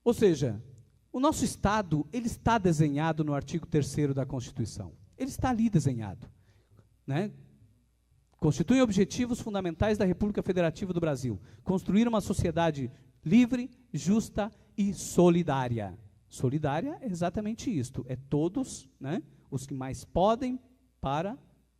Ou seja, o nosso Estado, ele está desenhado no artigo 3º da Constituição. Ele está ali desenhado, né? Constituem objetivos fundamentais da República Federativa do Brasil. Construir uma sociedade livre, justa e solidária. Solidária é exatamente isto. É todos, né, os que mais podem para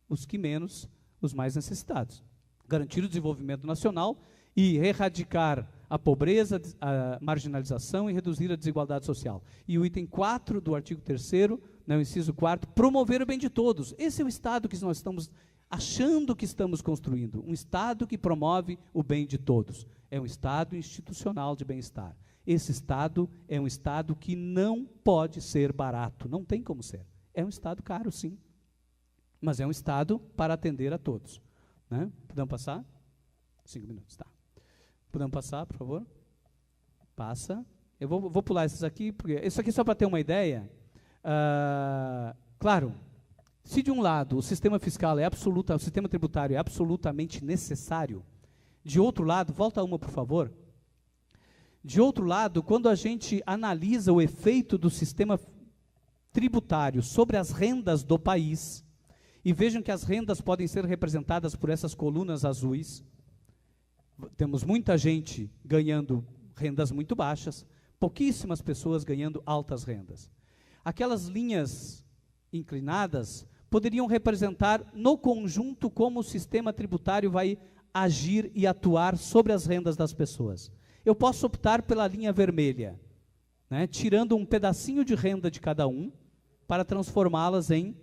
os que menos, os mais necessitados. Garantir o desenvolvimento nacional e erradicar a pobreza, a marginalização e reduzir a desigualdade social. E o item 4 do artigo 3º, né, o inciso 4º, promover o bem de todos. Esse é o Estado que nós estamos achando que estamos construindo. Um Estado que promove o bem de todos. É um Estado institucional de bem-estar. Esse Estado é um Estado que não pode ser barato. Não tem como ser. É um Estado caro, sim. Mas é um Estado para atender a todos. Né? Podemos passar? 5 minutos, tá. Podemos passar, por favor? Passa. Eu vou pular esses aqui, porque isso aqui só para ter uma ideia. Claro, se de um lado o sistema fiscal o sistema tributário é absolutamente necessário, de outro lado, volta uma, por favor. De outro lado, quando a gente analisa o efeito do sistema tributário sobre as rendas do país, e vejam que as rendas podem ser representadas por essas colunas azuis, temos muita gente ganhando rendas muito baixas, pouquíssimas pessoas ganhando altas rendas. Aquelas linhas inclinadas poderiam representar no conjunto como o sistema tributário vai agir e atuar sobre as rendas das pessoas. Eu posso optar pela linha vermelha, né, tirando um pedacinho de renda de cada um para transformá-las em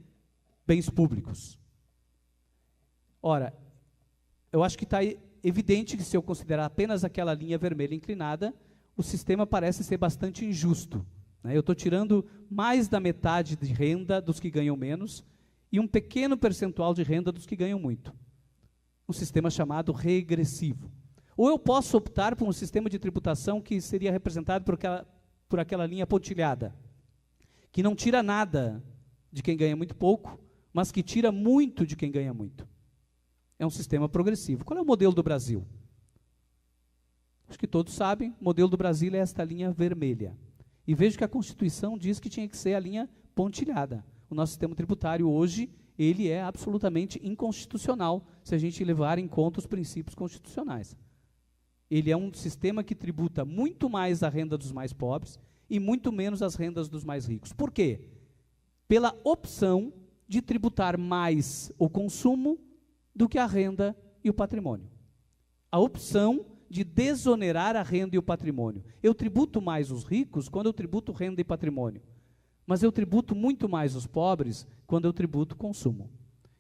bens públicos. Ora, eu acho que está evidente que se eu considerar apenas aquela linha vermelha inclinada, o sistema parece ser bastante injusto. Né? Eu estou tirando mais da metade de renda dos que ganham menos e um pequeno percentual de renda dos que ganham muito. Um sistema chamado regressivo. Ou eu posso optar por um sistema de tributação que seria representado por aquela linha pontilhada, que não tira nada de quem ganha muito pouco, mas que tira muito de quem ganha muito. É um sistema progressivo. Qual é o modelo do Brasil? Acho que todos sabem, o modelo do Brasil é esta linha vermelha. E vejo que a Constituição diz que tinha que ser a linha pontilhada. O nosso sistema tributário hoje, ele é absolutamente inconstitucional, se a gente levar em conta os princípios constitucionais. Ele é um sistema que tributa muito mais a renda dos mais pobres e muito menos as rendas dos mais ricos. Por quê? Pela opção de tributar mais o consumo do que a renda e o patrimônio. A opção de desonerar a renda e o patrimônio. Eu tributo mais os ricos quando eu tributo renda e patrimônio, mas eu tributo muito mais os pobres quando eu tributo consumo.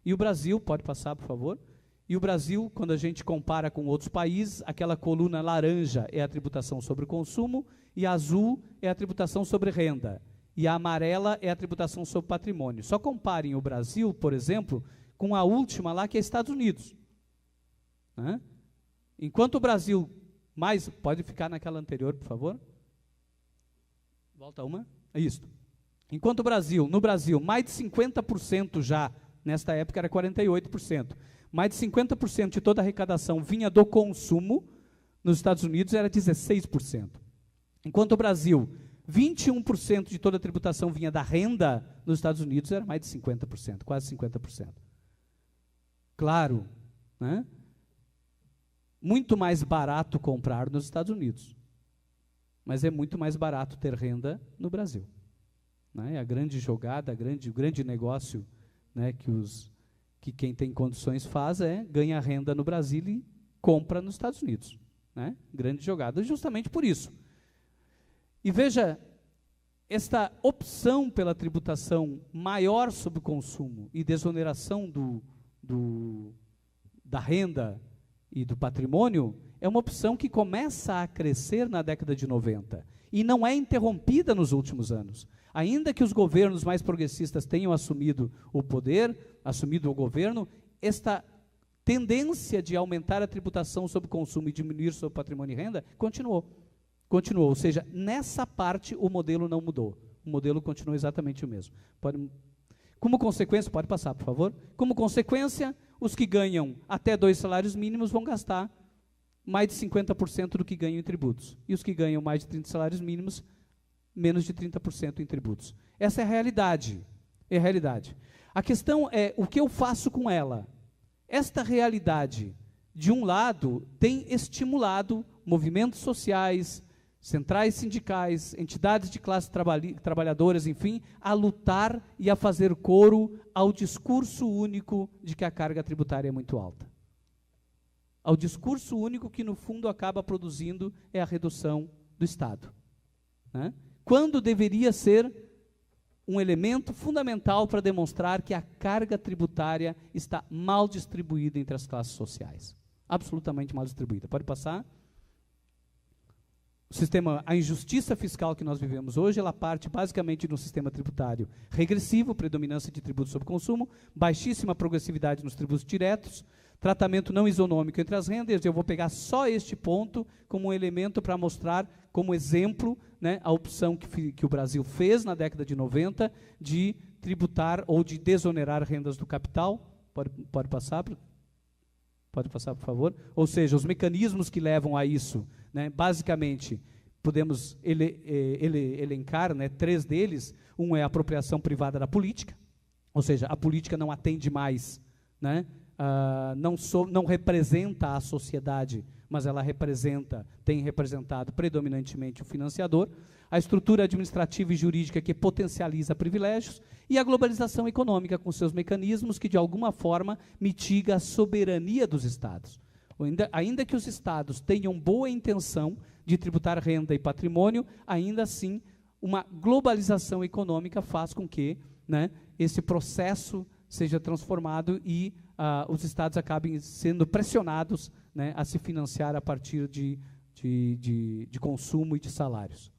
E o Brasil, pode passar, por favor? E o Brasil, quando a gente compara com outros países, aquela coluna laranja é a tributação sobre o consumo, e a azul é a tributação sobre renda, e a amarela é a tributação sobre patrimônio. Só comparem o Brasil, por exemplo, com a última lá, que é Estados Unidos. Né? Enquanto o Brasil, pode ficar naquela anterior, por favor? Volta uma. É isso. Enquanto no Brasil, mais de 50% já, nesta época era 48%, mais de 50% de toda a arrecadação vinha do consumo, nos Estados Unidos era 16%. Enquanto o Brasil, 21% de toda a tributação vinha da renda, nos Estados Unidos era mais de 50%, quase 50%. Claro, né? Muito mais barato comprar nos Estados Unidos, mas é muito mais barato ter renda no Brasil. Né? A grande jogada, o grande negócio, né, que quem tem condições faz é ganha renda no Brasil e compra nos Estados Unidos. Né? Grande jogada, justamente por isso. E veja, esta opção pela tributação maior sobre o consumo e desoneração da renda e do patrimônio é uma opção que começa a crescer na década de 90 e não é interrompida nos últimos anos. Ainda que os governos mais progressistas tenham assumido o poder, assumido o governo, esta tendência de aumentar a tributação sobre consumo e diminuir sobre patrimônio e renda continuou. Ou seja, nessa parte o modelo não mudou. O modelo continua exatamente o mesmo. Como consequência, pode passar, por favor? Como consequência, os que ganham até 2 salários mínimos vão gastar mais de 50% do que ganham em tributos. E os que ganham mais de 30 salários mínimos, menos de 30% em tributos. Essa é a realidade. É a realidade. A questão é o que eu faço com ela. Esta realidade, de um lado, tem estimulado movimentos sociais, centrais sindicais, entidades de classe trabalhadoras, enfim, a lutar e a fazer coro ao discurso único de que a carga tributária é muito alta. Ao discurso único que, no fundo, acaba produzindo é a redução do Estado, né? Quando deveria ser um elemento fundamental para demonstrar que a carga tributária está mal distribuída entre as classes sociais. Absolutamente mal distribuída. Pode passar? A injustiça fiscal que nós vivemos hoje, ela parte basicamente de um sistema tributário regressivo, predominância de tributos sobre consumo, baixíssima progressividade nos tributos diretos, tratamento não isonômico entre as rendas. Eu vou pegar só este ponto como um elemento para mostrar, como exemplo, né, a opção que o Brasil fez na década de 90 de tributar ou de desonerar rendas do capital. Pode passar, por favor? Ou seja, os mecanismos que levam a isso, né, basicamente, podemos elencar, né, 3 deles. Um é a apropriação privada da política, ou seja, a política não atende mais, né, não representa a sociedade, mas ela tem representado predominantemente o financiador, a estrutura administrativa e jurídica que potencializa privilégios e a globalização econômica com seus mecanismos que, de alguma forma, mitiga a soberania dos Estados. Ainda que os Estados tenham boa intenção de tributar renda e patrimônio, ainda assim, uma globalização econômica faz com que, né, esse processo seja transformado e os Estados acabem sendo pressionados, né, a se financiar a partir de consumo e de salários.